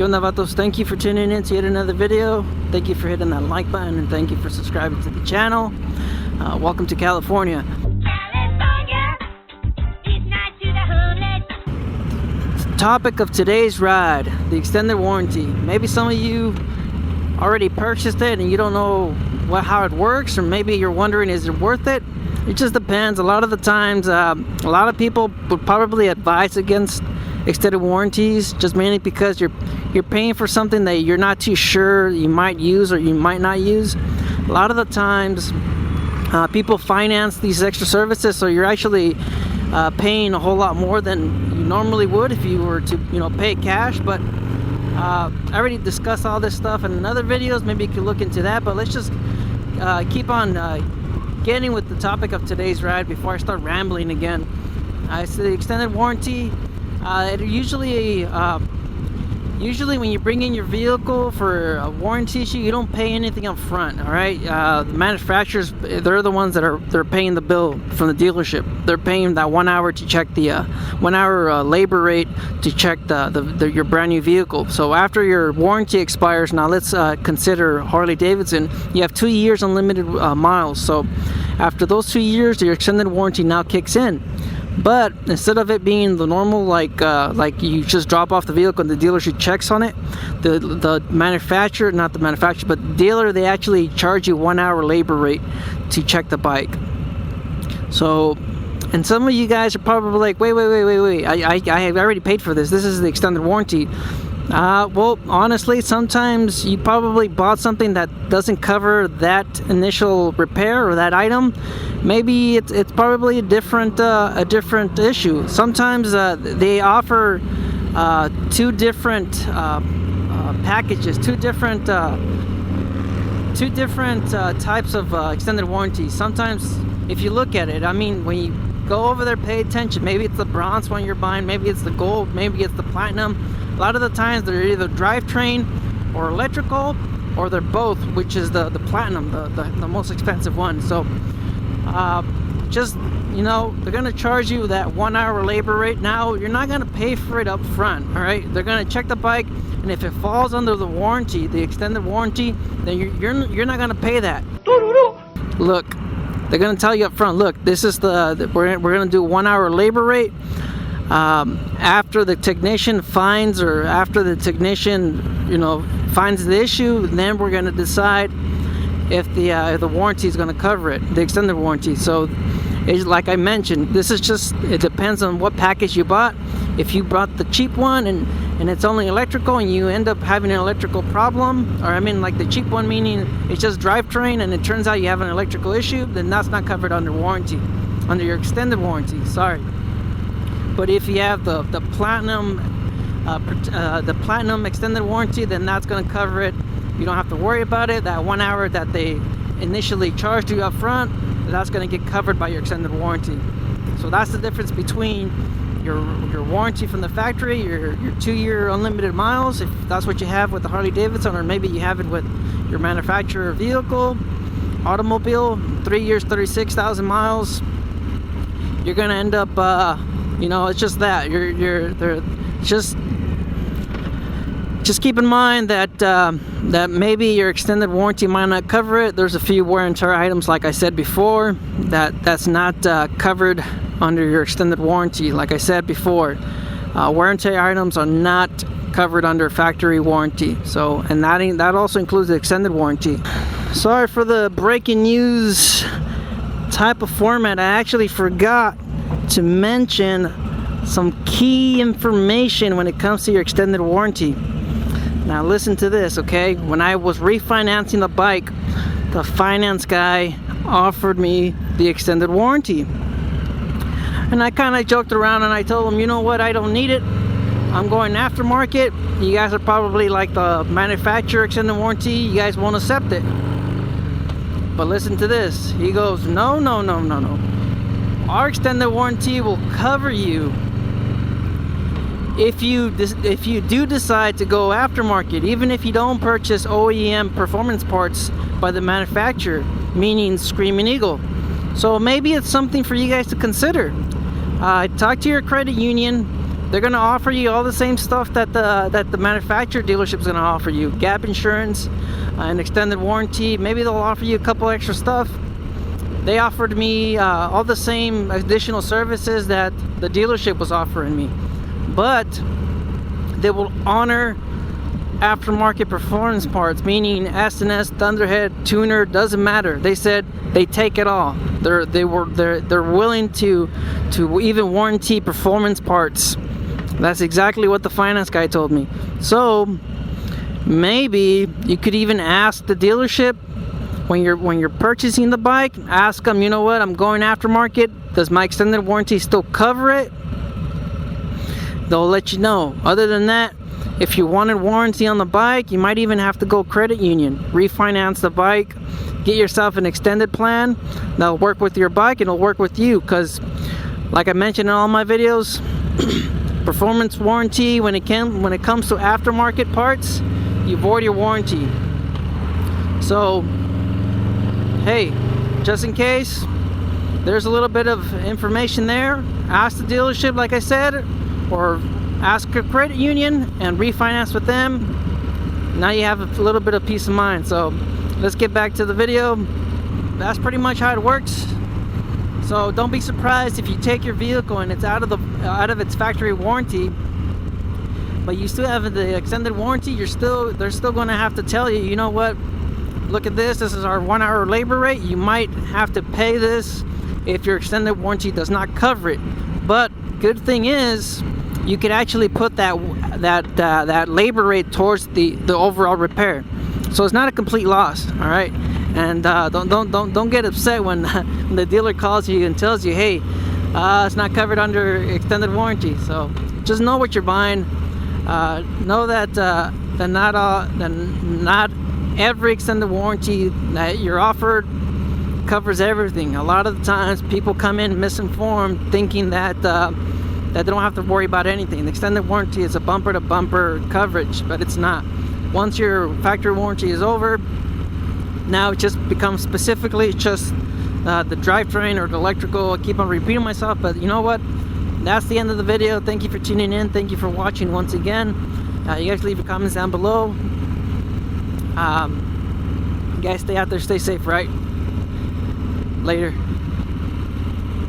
¿Qué onda, vatos? Thank you for tuning in to yet another video. Thank you for hitting that like button, and thank you for subscribing to the channel. Welcome to California. Topic of today's ride, the extended warranty. Maybe some of you already purchased it and you don't know how it works, or maybe you're wondering, is it worth it? It just depends. A lot of the times, a lot of people would probably advise against extended warranties, just mainly because you're paying for something that you're not too sure you might use or you might not use. A lot of the times, people finance these extra services, so you're actually paying a whole lot more than you normally would if you were to, pay cash. But I already discussed all this stuff in other videos. Maybe you could look into that. But let's just keep on getting with the topic of today's ride before I start rambling again. It's the extended warranty. It usually when you bring in your vehicle for a warranty issue, you don't pay anything up front. All right, the manufacturers, they're the ones that they're paying the bill from the dealership. They're paying that 1 hour to check the 1 hour labor rate to check your brand new vehicle. So after your warranty expires, now let's consider Harley-Davidson. You have 2 years unlimited miles. So after those 2 years, your extended warranty now kicks in. But instead of it being the normal, like you just drop off the vehicle and the dealership checks on it, the manufacturer, not the manufacturer, but the dealer, they actually charge you 1 hour labor rate to check the bike. So, and some of you guys are probably like, wait, I have already paid for this. This is the extended warranty. Well, honestly, sometimes you probably bought something that doesn't cover that initial repair or that item. Maybe it's probably a different issue. Sometimes they offer two different packages, two different types of extended warranties. Sometimes, if you look at it, I mean, when you go over there, pay attention. Maybe it's the bronze one you're buying, maybe it's the gold, maybe it's the platinum. A lot of the times they're either drivetrain or electrical, or they're both, which is the platinum, the most expensive one. So just, they're going to charge you that 1 hour labor rate. Now, you're not going to pay for it up front, all right? They're going to check the bike, and if it falls under the warranty, the extended warranty, then you're not going to pay that. Look, they're going to tell you up front, look, this is we're going to do 1 hour labor rate. After the technician finds, or after the technician, finds the issue, then we're going to decide if the warranty is going to cover it, the extended warranty. So, like I mentioned, it depends on what package you bought. If you bought the cheap one and it's only electrical, and you end up having an electrical problem, or I mean, like the cheap one, meaning it's just drivetrain, and it turns out you have an electrical issue, then that's not covered under warranty, under your extended warranty. Sorry. But if you have the platinum extended warranty, then that's going to cover it. You don't have to worry about it. That 1 hour that they initially charged you up front, that's going to get covered by your extended warranty. So that's the difference between your warranty from the factory, your 2 year unlimited miles, if that's what you have with the Harley-Davidson, or maybe you have it with your manufacturer vehicle, automobile, 3 years, 36,000 miles. You're going to end up, it's just that just keep in mind that maybe your extended warranty might not cover it. There's a few wear and tear items, like I said before, that's not covered under your extended warranty. Like I said before, wear and tear items are not covered under factory warranty. So, and that also includes the extended warranty. Sorry for the breaking news type of format. I actually forgot to mention some key information when it comes to your extended warranty. Now listen to this, okay? When I was refinancing the bike, the finance guy offered me the extended warranty. And I kind of joked around and I told him, you know what, I don't need it. I'm going aftermarket. You guys are probably like the manufacturer extended warranty. You guys won't accept it. But listen to this. He goes, no. Our extended warranty will cover you if you do decide to go aftermarket, even if you don't purchase OEM performance parts by the manufacturer, meaning Screaming Eagle. So maybe it's something for you guys to consider. Talk to your credit union. they're gonna offer you all the same stuff that the manufacturer dealership is gonna offer you: gap insurance, an extended warranty. Maybe they'll offer you a couple extra stuff. They offered me all the same additional services that the dealership was offering me, but they will honor aftermarket performance parts, meaning S&S, Thunderhead, tuner, doesn't matter. They said they take it all. They're willing to even warranty performance parts. That's exactly what the finance guy told me. So maybe you could even ask the dealership when you're purchasing the bike, ask them, you know what, I'm going aftermarket, does my extended warranty still cover it? They'll let you know. Other than that, if you wanted warranty on the bike, you might even have to go credit union, refinance the bike, get yourself an extended plan that'll work with your bike and it'll work with you. Because like I mentioned in all my videos, performance warranty, when it comes to aftermarket parts, you void your warranty. So hey, just in case, there's a little bit of information there. Ask the dealership, like I said, or ask a credit union and refinance with them. Now you have a little bit of peace of mind. So let's get back to the video. That's pretty much how it works. So don't be surprised if you take your vehicle and it's out of its factory warranty, but you still have the extended warranty. They're still going to have to tell you, you know what, look at this is our 1 hour labor rate. You might have to pay this if your extended warranty does not cover it. But good thing is, you could actually put that labor rate towards the overall repair, so it's not a complete loss. All right, and don't get upset when the dealer calls you and tells you, hey, it's not covered under extended warranty. So just know what you're buying. Know that not every extended warranty that you're offered covers everything. A lot of the times people come in misinformed, thinking that they don't have to worry about anything. The extended warranty is a bumper-to-bumper coverage, but it's not. Once your factory warranty is over, now it just becomes specifically just the drivetrain or the electrical. I keep on repeating myself, but you know what? That's the end of the video. Thank you for tuning in. Thank you for watching once again. You guys leave your comments down below. You guys stay out there, stay safe, right? Later.